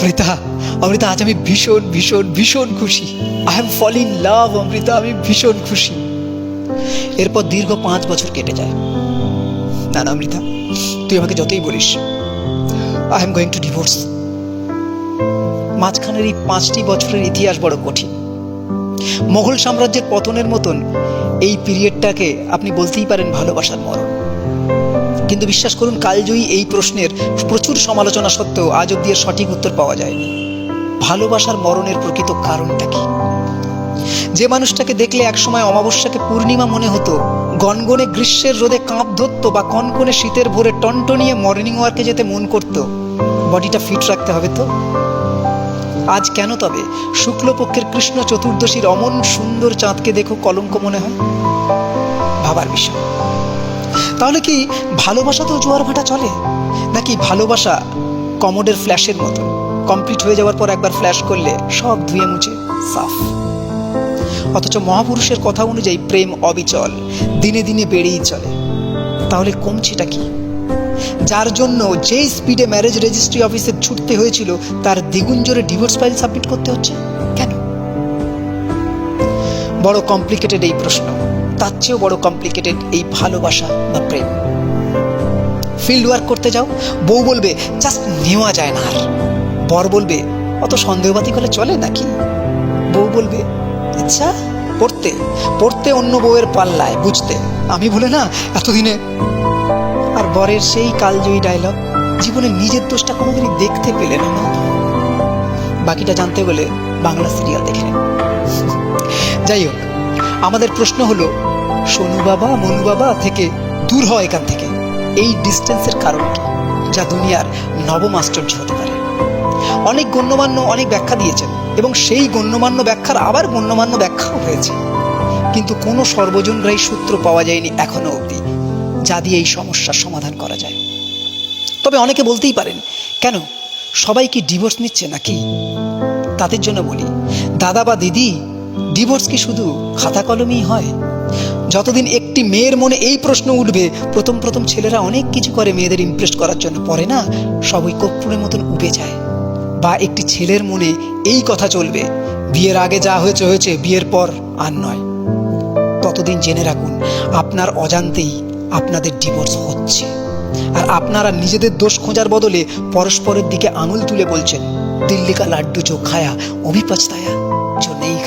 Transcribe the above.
অমৃতা, অমৃতা, আজ আমি ভীষণ ভীষণ ভীষণ খুশি। I am fall in love Amrita, আমি ভীষণ খুশি। এরপর দীর্ঘ 5 বছর কেটে যায়। না না অমৃতা, তুই আমাকে যতই বলিস, I am going to divorce. মাঝখানের এই 5টি বছরের ইতিহাস বড় কঠিন। মোগল সাম্রাজ্যের পতনের মতন এই পিরিয়ডটাকে আপনি বলতেই পারেন ভালোবাসার মরণ। কিন্তু বিশ্বাস করুন, কালজয়ী এই প্রশ্নের প্রচুর সমালোচনা সত্ত্বেও আজ অব্দি এর সঠিক উত্তর পাওয়া যায়নি। ভালোবাসার মরণের প্রকৃত কারণটা কি? যে মানুষটাকে দেখলে একসময় অমাবস্যাকে পূর্ণিমা মনে হতো, গনগনে গ্রীষ্মের রোদে কাঁপ ধরতো, বা কনকনে শীতের ভোরে টনটনিয়ে মর্নিং ওয়ার্কে যেতে মন করত, বডিটা ফিট রাখতে হবে তো। আজ কেন তবে শুক্লপক্ষের কৃষ্ণ চতুর্দশীর অমন সুন্দর চাঁদকে দেখো কলঙ্ক মনে হয়? ভাবার বিষয়। তাহলে কি ভালোবাসাতেও জোয়ার ভাটা চলে? নাকি ভালোবাসা কমোডের ফ্ল্যাশের মতো, কমপ্লিট হয়ে যাওয়ার পর একবার ফ্ল্যাশ করলে সব ধুয়ে মুছে সাফ? অথচ মহাপুরুষের কথা অনুযায়ী প্রেম অবিচল, দিনে দিনে বেড়েই চলে। তাহলে কমছেটা কি? যার জন্য যেই স্পিডে ম্যারেজ রেজিস্ট্রি অফিসে ছুটতে হয়েছিল, তার দ্বিগুণ জোরে ডিভোর্স ফাইল সাবমিট করতে হচ্ছে কেন? বড় কমপ্লিকেটেড এই প্রশ্ন। তার চেয়েও বড় কমপ্লিকেটেড এই ভালোবাসা বা প্রেম। ফিল্ড ওয়ার্ক করতে যাও, বউ বলবে জাস্ট নেওয়া যায় না আর। বর বলবে অত সন্দেহবাদী হলে চলে নাকি? বউ বলবে আচ্ছা, পড়তে পড়তে অন্য বউয়ের পাল্লায় বুঝতে আমি বলে না এতদিনে। আর বরের সেই কালজয়ী ডায়লগ, জীবনে নিজের দোষটা কোনোদিনই দেখতে পেলে না। বাকিটা জানতে হলে বাংলা সিরিয়াল দেখে নেন। যাই হোক, আমাদের প্রশ্ন হলো, সোনু বাবা মনু বাবা থেকে দূর হয় এখান থেকে। এই ডিস্টেন্সের কারণ কি, যা দুনিয়ার নবম আশ্চর্য হতে পারে? অনেক গণ্যমান্য অনেক ব্যাখ্যা দিয়েছেন, এবং সেই গণ্যমান্য ব্যাখ্যার আবার গণ্যমান্য ব্যাখ্যাও হয়েছে, কিন্তু কোনো সর্বজনগ্রাহী সূত্র পাওয়া যায়নি এখনো অবধি যা দিয়ে এই সমস্যার সমাধান করা যায়। তবে অনেকে বলতেই পারেন, কেন সবাই কি ডিভোর্স নিচ্ছে নাকি? তাদের জন্য বলি, দাদা বা দিদি, ডিভোর্স কি শুধু খাতা কলমেই হয়? যতদিন একটি মেয়ের মনে এই প্রশ্ন উঠবে, প্রথম প্রথম ছেলেরা অনেক কিছু করে মেয়েদের ইমপ্রেস করার জন্য, পরে না সবই কর্পূরের মতন উবে যায়। বা একটি ছেলের মনে এই কথা চলবে, বিয়ের আগে যা হয়েছে হয়েছে, বিয়ের পর আর নয়। ততদিন জেনে রাখুন, আপনার অজান্তেই আপনাদের ডিভোর্স হচ্ছে। আর আপনারা নিজেদের দোষ খোঁজার বদলে পরস্পরের দিকে আঙুল তুলে বলছেন, দিল্লি কা লাড্ডু জো খায়া অভি পছতায়া জো নেই